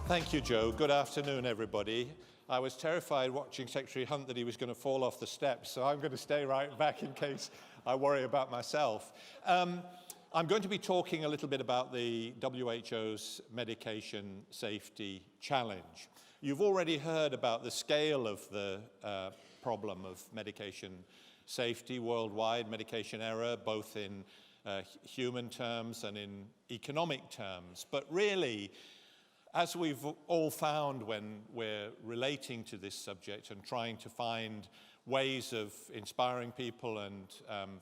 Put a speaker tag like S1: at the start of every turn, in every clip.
S1: Thank you, Joe. Good afternoon, everybody. I was terrified watching Secretary Hunt that he was going to fall off the steps, so I'm going to stay right back in case I worry about myself. I'm going to be talking a little bit about the WHO's medication safety challenge. You've already heard about the scale of the problem of medication safety worldwide, medication error, both in human terms and in economic terms. But really, as we've all found when we're relating to this subject and trying to find ways of inspiring people and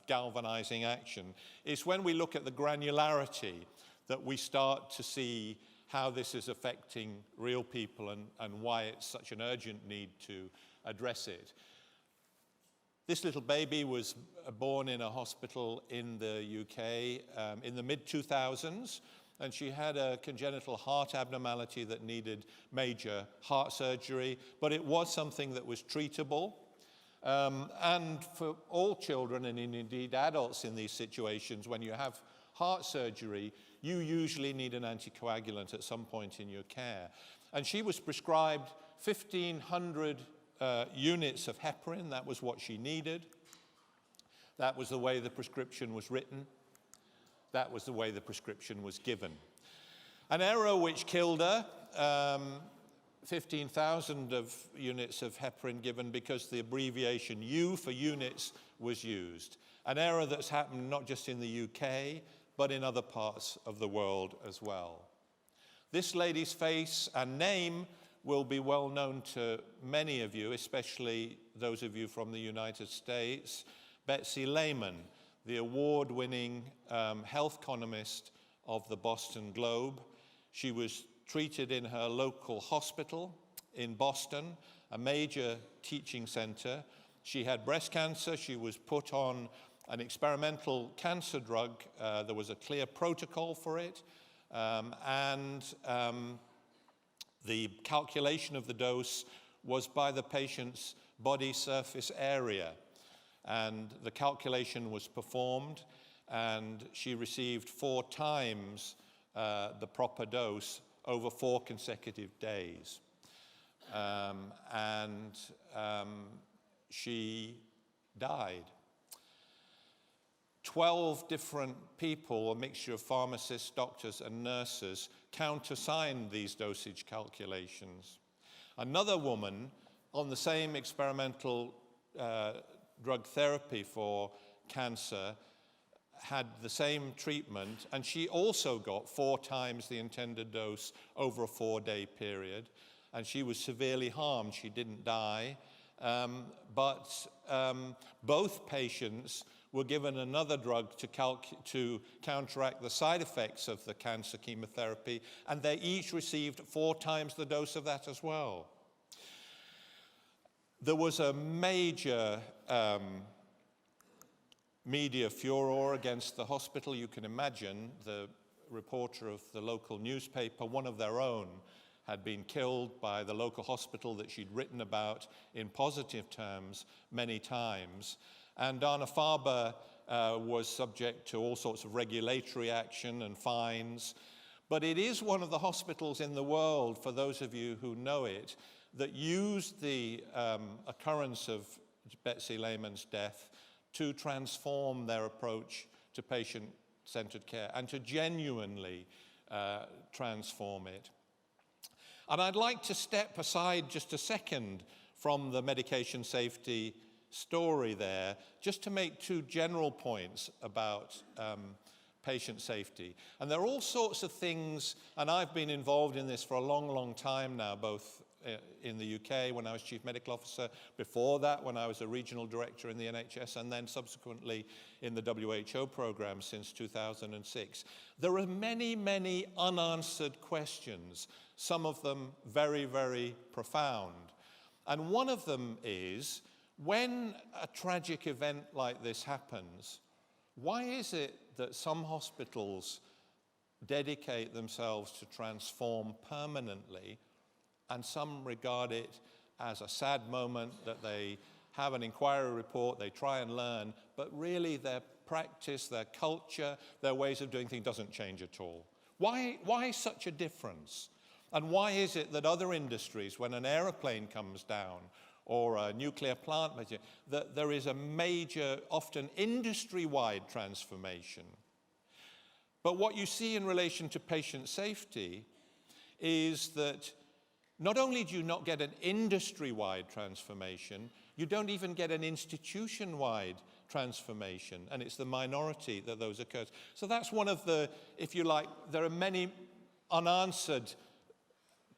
S1: galvanizing action, is when we look at the granularity that we start to see how this is affecting real people and why it's such an urgent need to address it. This little baby was born in a hospital in the UK in the mid-2000s. And she had a congenital heart abnormality that needed major heart surgery, but it was something that was treatable. And for all children, and indeed adults in these situations, when you have heart surgery, you usually need an anticoagulant at some point in your care. And she was prescribed 1,500 units of heparin. That was what she needed. That was the way the prescription was written. That was the way the prescription was given. An error which killed her, 15,000 of units of heparin given because the abbreviation U for units was used. An error that's happened not just in the UK, but in other parts of the world as well. This lady's face and name will be well known to many of you, especially those of you from the United States. Betsy Lehman, the award-winning health economist of the Boston Globe. She was treated in her local hospital in Boston, a major teaching center. She had breast cancer. She was put on an experimental cancer drug. There was a clear protocol for it. The calculation of the dose was by the patient's body surface area. And the calculation was performed, and she received 4 times the proper dose over 4 consecutive days. She died. 12 different people, a mixture of pharmacists, doctors, and nurses, countersigned these dosage calculations. Another woman on the same experimental drug therapy for cancer had the same treatment, and she also got 4 times the intended dose over a 4-day period, and she was severely harmed. She didn't die, but both patients were given another drug to counteract the side effects of the cancer chemotherapy, and they each received 4 times the dose of that as well. There was a major media furor against the hospital. You can imagine the reporter of the local newspaper, one of their own, had been killed by the local hospital that she'd written about in positive terms many times. And Dana-Farber was subject to all sorts of regulatory action and fines. But it is one of the hospitals in the world, for those of you who know it, that used the occurrence of Betsy Lehman's death to transform their approach to patient-centered care and to genuinely transform it. And I'd like to step aside just a second from the medication safety story there, just to make 2 general points about patient safety. And there are all sorts of things, and I've been involved in this for a long, long time now, both in the UK when I was Chief Medical Officer, before that when I was a regional director in the NHS, and then subsequently in the WHO program since 2006. There are many, many unanswered questions, some of them very, very profound. And one of them is, when a tragic event like this happens, why is it that some hospitals dedicate themselves to transform permanently, and some regard it as a sad moment that they have an inquiry report, they try and learn, but really their practice, their culture, their ways of doing things doesn't change at all? Why such a difference? And why is it that other industries, when an aeroplane comes down or a nuclear plant, that there is a major, often industry-wide transformation? But what you see in relation to patient safety is that not only do you not get an industry-wide transformation, you don't even get an institution-wide transformation, and it's the minority that those occurs. So that's one of the, if you like, there are many unanswered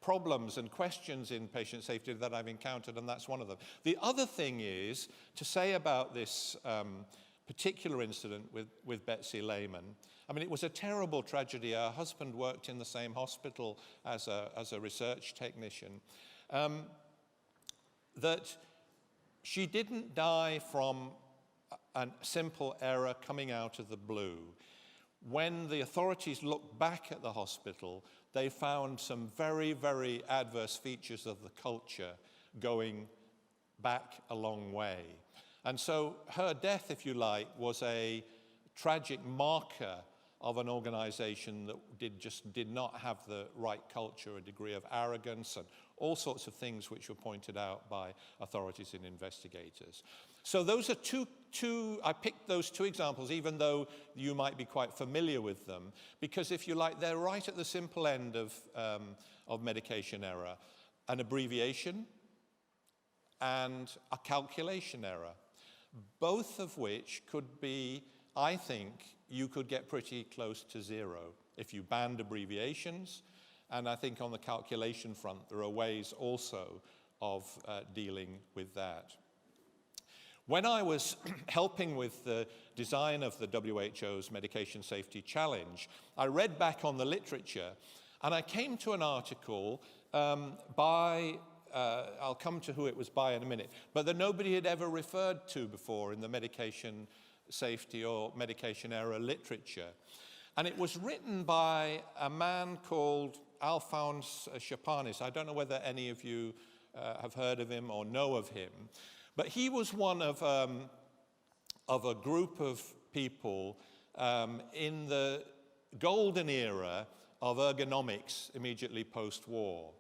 S1: problems and questions in patient safety that I've encountered, and that's one of them. The other thing is to say about this particular incident with Betsy Lehman. I mean, it was a terrible tragedy. Her husband worked in the same hospital as a research technician. That she didn't die from a simple error coming out of the blue. When the authorities looked back at the hospital, they found some very, very adverse features of the culture going back a long way. And so her death, if you like, was a tragic marker of an organization that did not have the right culture, a degree of arrogance, and all sorts of things which were pointed out by authorities and investigators. So those are I picked those two examples, even though you might be quite familiar with them, because if you like, they're right at the simple end of medication error, an abbreviation and a calculation error, both of which could be, I think, you could get pretty close to zero if you banned abbreviations. And I think on the calculation front, there are ways also of dealing with that. When I was helping with the design of the WHO's Medication Safety Challenge, I read back on the literature, and I came to an article by, I'll come to who it was by in a minute, but that nobody had ever referred to before in the medication safety or medication error literature. And it was written by a man called Alphonse Chapanis. I don't know whether any of you have heard of him or know of him, but he was one of a group of people in the golden era of ergonomics immediately post-war.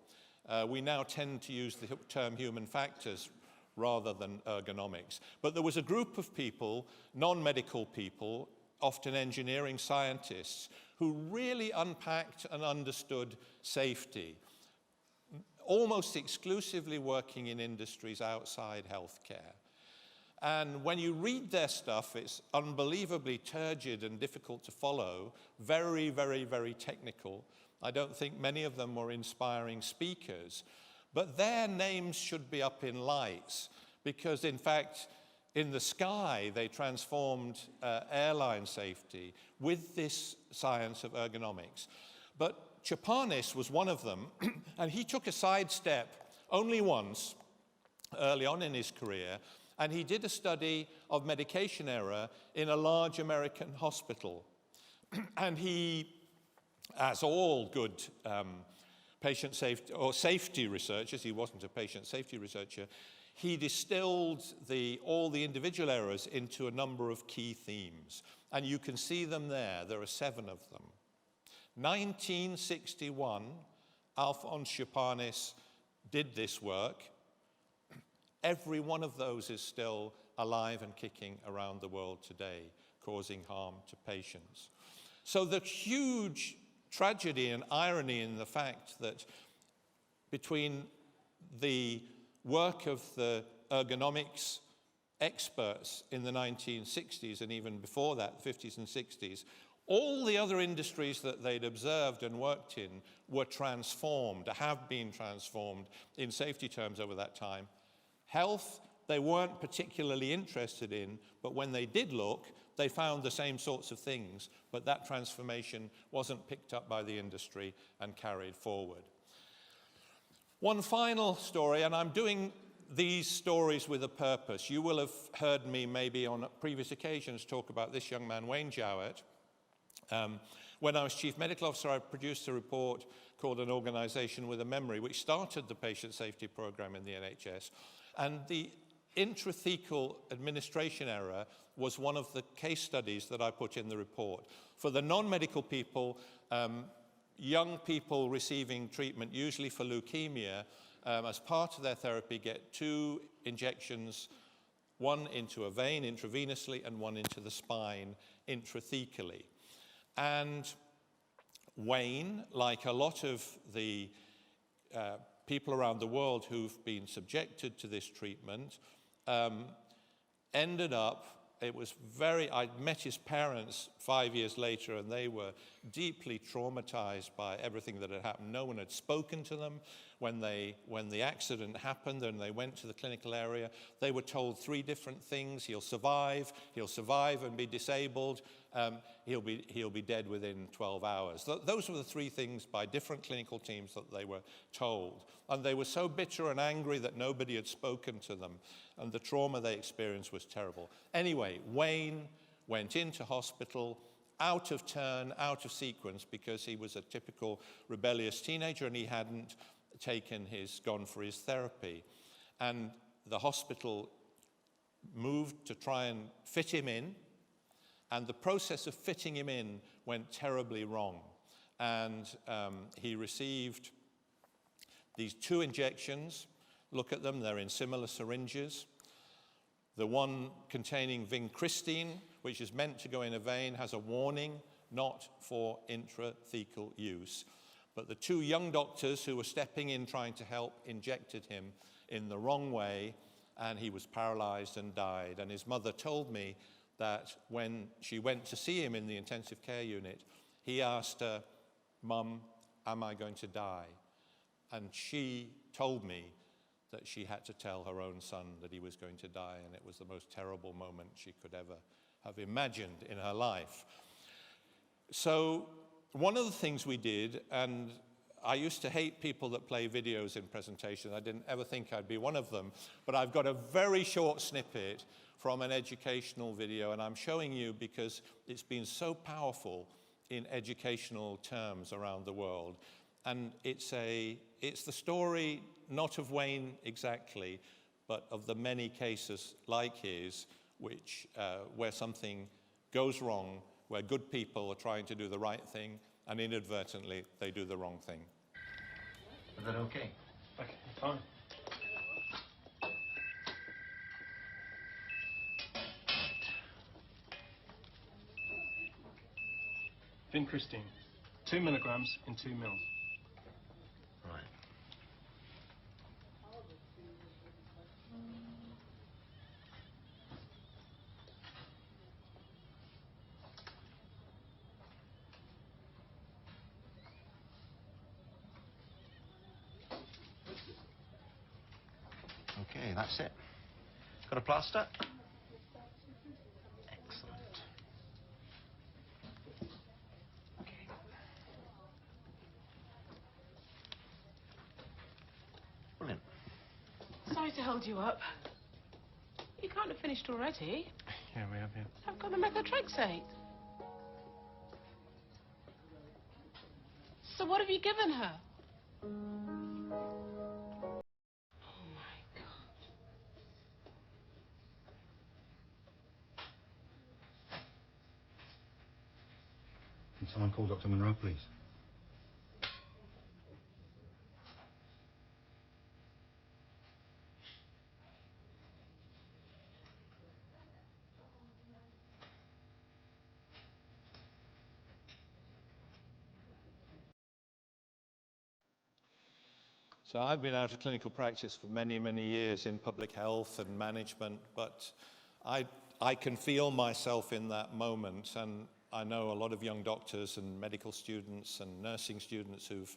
S1: We now tend to use the term human factors rather than ergonomics. But there was a group of people, non-medical people, often engineering scientists, who really unpacked and understood safety, almost exclusively working in industries outside healthcare. And when you read their stuff, it's unbelievably turgid and difficult to follow, very, very, very technical. I don't think many of them were inspiring speakers, but their names should be up in lights, because in fact, in the sky, they transformed airline safety with this science of ergonomics. But Chapanis was one of them, and he took a sidestep only once early on in his career, and he did a study of medication error in a large American hospital. And he, as all good patient safety or safety researchers, he wasn't a patient safety researcher, he distilled all the individual errors into a number of key themes. And you can see them there. There are 7 of them. 1961, Alphonse Chapanis did this work. Every one of those is still alive and kicking around the world today, causing harm to patients. So the huge tragedy and irony in the fact that between the work of the ergonomics experts in the 1960s and even before that, 50s and 60s, all the other industries that they'd observed and worked in were transformed, have been transformed in safety terms over that time. Health, they weren't particularly interested in, but when they did look, they found the same sorts of things, but that transformation wasn't picked up by the industry and carried forward. One final story, and I'm doing these stories with a purpose. You will have heard me maybe on previous occasions talk about this young man, Wayne Jowett. When I was Chief Medical Officer, I produced a report called An Organization with a Memory, which started the patient safety program in the NHS. And the intrathecal administration error was one of the case studies that I put in the report. For the non-medical people, young people receiving treatment, usually for leukemia, as part of their therapy, get 2 injections, one into a vein intravenously and one into the spine intrathecally. And Wayne, like a lot of the people around the world who've been subjected to this treatment, ended up, I met his parents 5 years later, and they were deeply traumatized by everything that had happened. No one had spoken to them. When the accident happened and they went to the clinical area, they were told 3 different things. He'll survive and be disabled, he'll be dead within 12 hours. Those were the 3 things by different clinical teams that they were told. And they were so bitter and angry that nobody had spoken to them, and the trauma they experienced was terrible. Anyway, Wayne went into hospital out of turn, out of sequence, because he was a typical rebellious teenager and he hadn't gone for his therapy. And the hospital moved to try and fit him in, and the process of fitting him in went terribly wrong. And he received these 2 injections. Look at them, they're in similar syringes. The one containing vincristine, which is meant to go in a vein, has a warning, not for intrathecal use. But the 2 young doctors who were stepping in trying to help injected him in the wrong way, and he was paralyzed and died. And his mother told me that when she went to see him in the intensive care unit, he asked her, "Mum, am I going to die?" And she told me that she had to tell her own son that he was going to die, and it was the most terrible moment she could ever have imagined in her life. So one of the things we did, and I used to hate people that play videos in presentations. I didn't ever think I'd be one of them, but I've got a very short snippet from an educational video, and I'm showing you because it's been so powerful in educational terms around the world. And it's the story not of Wayne exactly, but of the many cases like his, where something goes wrong, where good people are trying to do the right thing, and inadvertently they do the wrong thing.
S2: Is that okay? Okay, fine. Vincristine, 2 milligrams in 2 mils. Right. Okay, that's it. Got a plaster? Excellent. Okay. Brilliant.
S3: Sorry to hold you up. You can't have finished already.
S2: Yeah, we have, yeah.
S3: I've got the methotrexate. So what have you given her?
S4: Can someone call Dr. Monroe, please?
S1: So I've been out of clinical practice for many, many years in public health and management, but I can feel myself in that moment, and I know a lot of young doctors and medical students and nursing students who've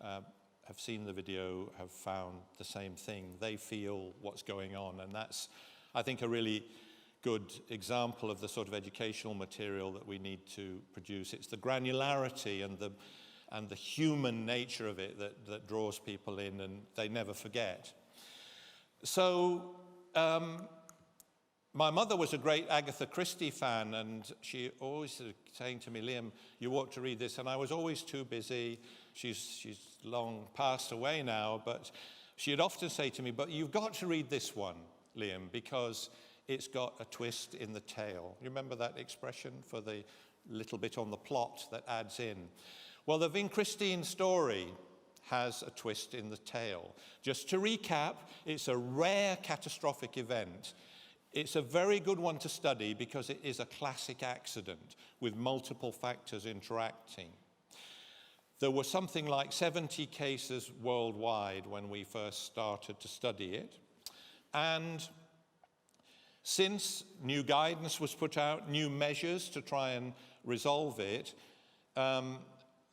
S1: have seen the video have found the same thing. They feel what's going on, and that's, I think, a really good example of the sort of educational material that we need to produce. It's the granularity and the human nature of it that draws people in, and they never forget. So my mother was a great Agatha Christie fan, and she always saying to me, "Liam, you ought to read this," and I was always too busy. She's long passed away now, but she'd often say to me, "But you've got to read this one, Liam, because it's got a twist in the tail." You remember that expression for the little bit on the plot that adds in? Well, the vincristine story has a twist in the tail. Just to recap, it's a rare catastrophic event. It's a very good one to study because it is a classic accident with multiple factors interacting. There were something like 70 cases worldwide when we first started to study it. And since new guidance was put out, new measures to try and resolve it,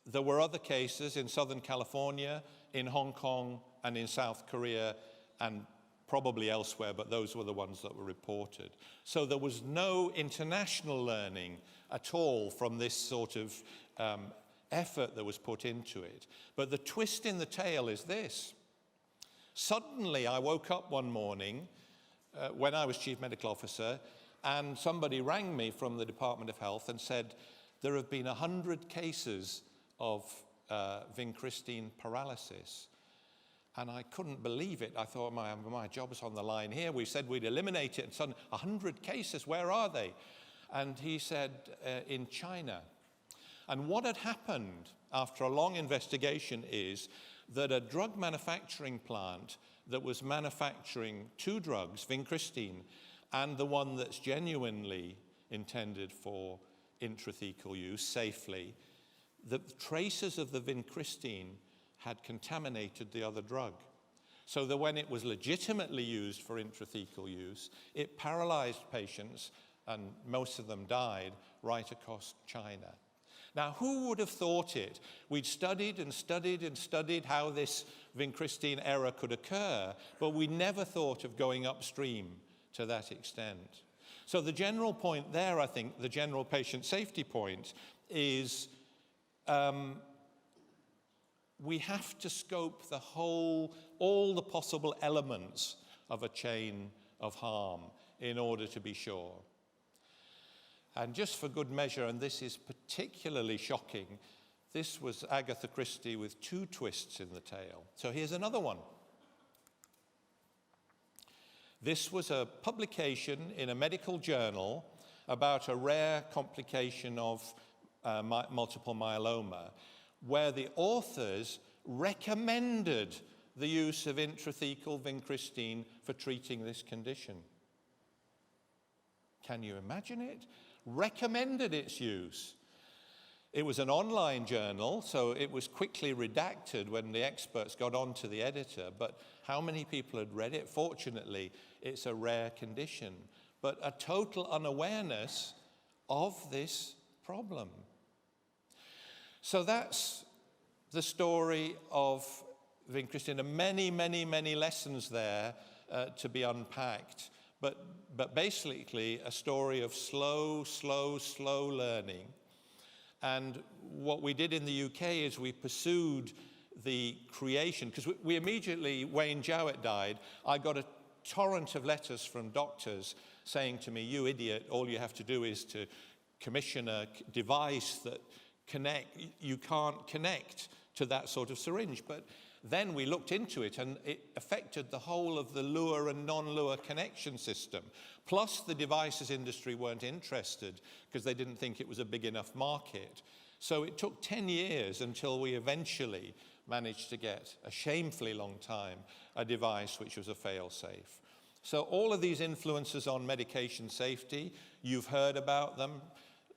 S1: there were other cases in Southern California, in Hong Kong, and in South Korea, and probably elsewhere, but those were the ones that were reported. So there was no international learning at all from this sort of effort that was put into it. But the twist in the tail is this. Suddenly, I woke up one morning when I was Chief Medical Officer, and somebody rang me from the Department of Health and said, there have been 100 cases of vincristine paralysis. And I couldn't believe it. I thought, my job's on the line here. We said we'd eliminate it, and suddenly 100 cases, where are they? And he said, in China. And what had happened after a long investigation is that a drug manufacturing plant that was manufacturing two drugs, vincristine, and the one that's genuinely intended for intrathecal use safely, the traces of the vincristine had contaminated the other drug. So that when it was legitimately used for intrathecal use, it paralyzed patients, and most of them died, right across China. Now, who would have thought it? We'd studied and studied and studied how this vincristine error could occur, but we never thought of going upstream to that extent. So the general point there, I think, the general patient safety point is we have to scope all the possible elements of a chain of harm in order to be sure. And just for good measure, and this is particularly shocking, this was Agatha Christie with two twists in the tail. So here's another one. This was a publication in a medical journal about a rare complication of multiple myeloma, where the authors recommended the use of intrathecal vincristine for treating this condition. Can you imagine it? Recommended its use. It was an online journal, so it was quickly redacted when the experts got on to the editor, but how many people had read it? Fortunately, it's a rare condition, but a total unawareness of this problem. So that's the story of vincristine, and many, many, many lessons there to be unpacked. But basically a story of slow learning. And what we did in the UK is we pursued the creation, because we immediately, Wayne Jowett died, I got a torrent of letters from doctors saying to me, you idiot, all you have to do is to commission a device that you can't connect to that sort of syringe. But then we looked into it, and it affected the whole of the Lure and non-Lure connection system. Plus, the devices industry weren't interested because they didn't think it was a big enough market. So it took 10 years until we eventually managed to get, a shamefully long time, a device which was a fail-safe. So all of these influences on medication safety, you've heard about them: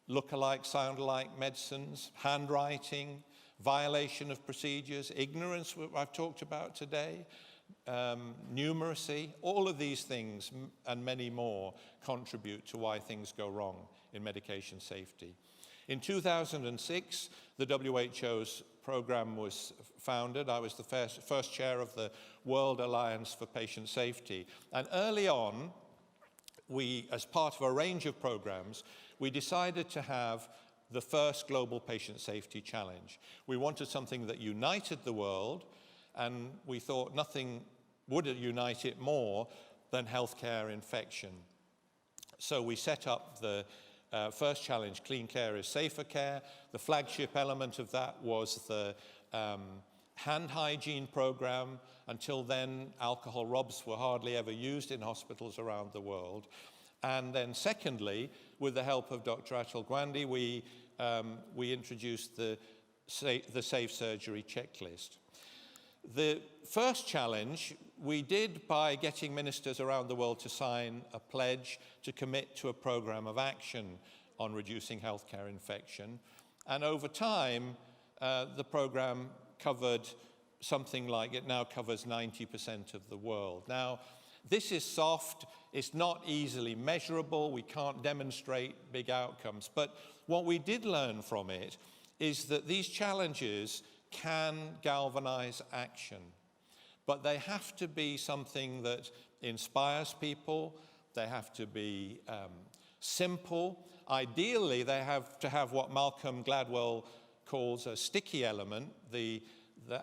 S1: look-alike, sound-alike medicines, handwriting, violation of procedures, ignorance, what I've talked about today, numeracy. All of these things and many more contribute to why things go wrong in medication safety. In 2006, the WHO's program was founded. I was the first chair of the World Alliance for Patient Safety. And early on, as part of a range of programs, we decided to have the first global patient safety challenge. We wanted something that united the world, and we thought nothing would unite it more than healthcare infection. So we set up the first challenge, Clean Care is Safer Care. The flagship element of that was the hand hygiene program. Until then, alcohol robs were hardly ever used in hospitals around the world. And then secondly, with the help of Dr. Atul Gandhi, we introduced the the safe surgery checklist. The first challenge we did by getting ministers around the world to sign a pledge to commit to a program of action on reducing healthcare infection. And over time, the program covered something like, it now covers 90% of the world. Now, this is soft, it's not easily measurable, we can't demonstrate big outcomes, but what we did learn from it is that these challenges can galvanize action, but they have to be something that inspires people, they have to be simple. Ideally, they have to have what Malcolm Gladwell calls a sticky element. The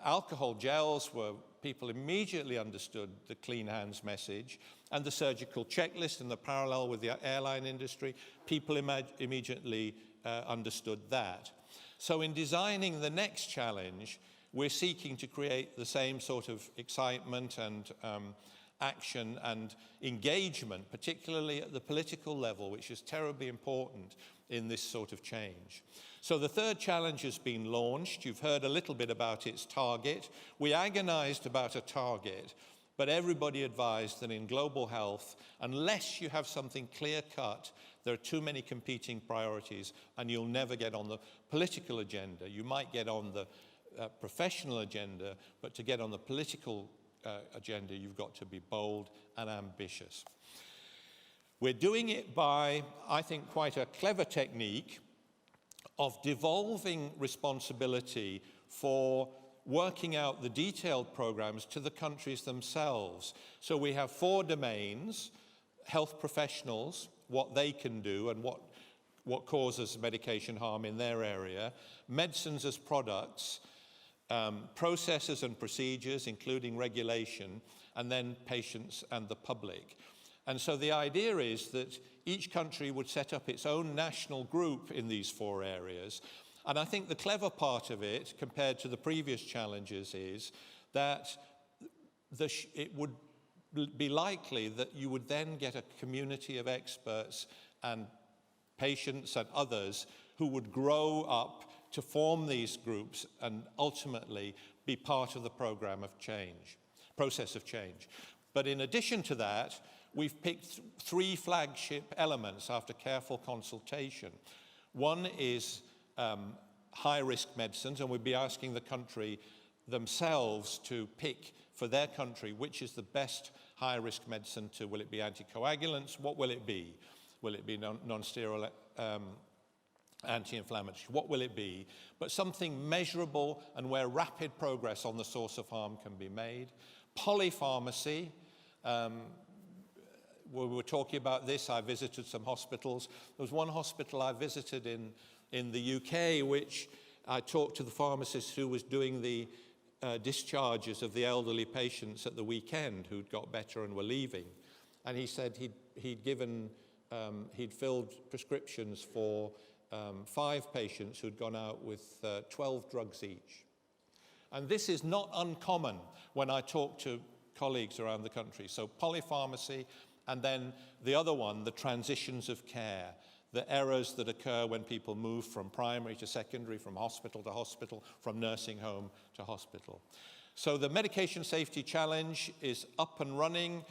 S1: alcohol gels were, people immediately understood the clean hands message, and the surgical checklist and the parallel with the airline industry, people immediately understood that. So in designing the next challenge, we're seeking to create the same sort of excitement and action and engagement, particularly at the political level, which is terribly important in this sort of change. So the third challenge has been launched. You've heard a little bit about its target. We agonized about a target, but everybody advised that in global health, unless you have something clear-cut, there are too many competing priorities, and you'll never get on the political agenda. You might get on the professional agenda, but to get on the political agenda, you've got to be bold and ambitious. We're doing it by, I think, quite a clever technique of devolving responsibility for working out the detailed programs to the countries themselves. So we have 4 domains: health professionals, what they can do and what causes medication harm in their area, medicines as products, processes and procedures, including regulation, and then patients and the public. And so the idea is that each country would set up its own national group in these 4 areas. And I think the clever part of it, compared to the previous challenges, is that it would be likely that you would then get a community of experts and patients and others who would grow up to form these groups and ultimately be part of the program of change, process of change. But in addition to that, we've picked 3 flagship elements after careful consultation. One is high-risk medicines, and we'll be asking the country themselves to pick for their country which is the best high-risk medicine to, will it be anticoagulants? What will it be? Will it be non-steroidal anti-inflammatory? What will it be? But something measurable and where rapid progress on the source of harm can be made. Polypharmacy. We were talking about this. I visited some hospitals. There was one hospital I visited in the UK, which I talked to the pharmacist who was doing the discharges of the elderly patients at the weekend who'd got better and were leaving. And he said he'd filled prescriptions for 5 patients who'd gone out with 12 drugs each. And this is not uncommon when I talk to colleagues around the country. So polypharmacy, and then the other one, the transitions of care, the errors that occur when people move from primary to secondary, from hospital to hospital, from nursing home to hospital. So the Medication Safety Challenge is up and running.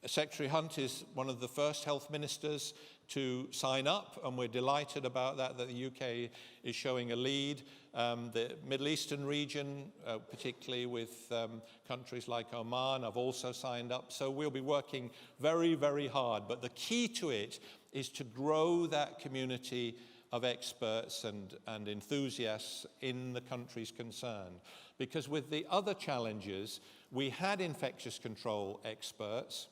S1: Secretary Hunt is one of the first health ministers to sign up, and we're delighted about that the UK is showing a lead. The Middle Eastern region, particularly with countries like Oman, have also signed up. So we'll be working very, very hard. But the key to it is to grow that community of experts and enthusiasts in the countries concerned. Because with the other challenges, we had infectious control experts,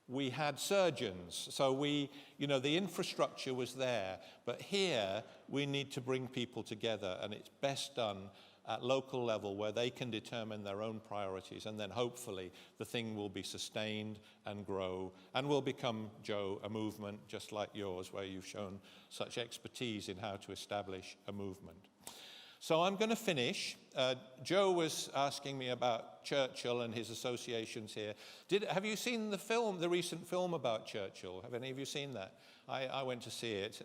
S1: we had surgeons, so the infrastructure was there, but here we need to bring people together, and it's best done at local level where they can determine their own priorities, and then hopefully the thing will be sustained and grow and will become, Joe, a movement just like yours, where you've shown such expertise in how to establish a movement. So I'm going to finish. Joe was asking me about Churchill and his associations here. Have you seen the film, the recent film about Churchill? Have any of you seen that? I went to see it.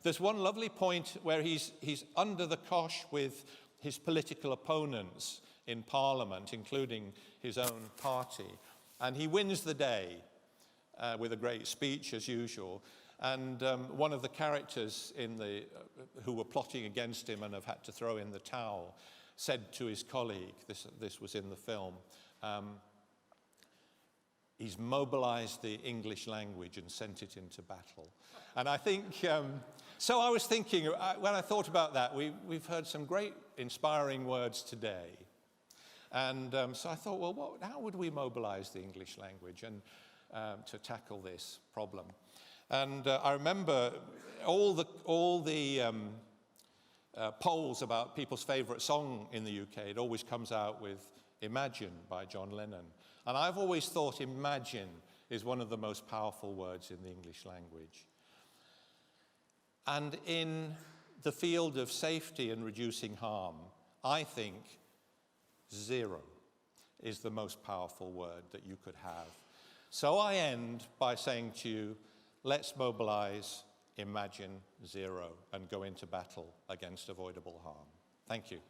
S1: There's one lovely point where he's under the cosh with his political opponents in Parliament, including his own party. And he wins the day with a great speech, as usual. And one of the characters who were plotting against him and have had to throw in the towel said to his colleague, this was in the film, he's mobilized the English language and sent it into battle. And I think, so I was thinking, when I thought about that, we've heard some great inspiring words today. And so I thought, well, how would we mobilize the English language and to tackle this problem? And I remember all the polls about people's favorite song in the UK, it always comes out with Imagine by John Lennon. And I've always thought imagine is one of the most powerful words in the English language. And in the field of safety and reducing harm, I think zero is the most powerful word that you could have. So I end by saying to you, let's mobilize, imagine zero, and go into battle against avoidable harm. Thank you.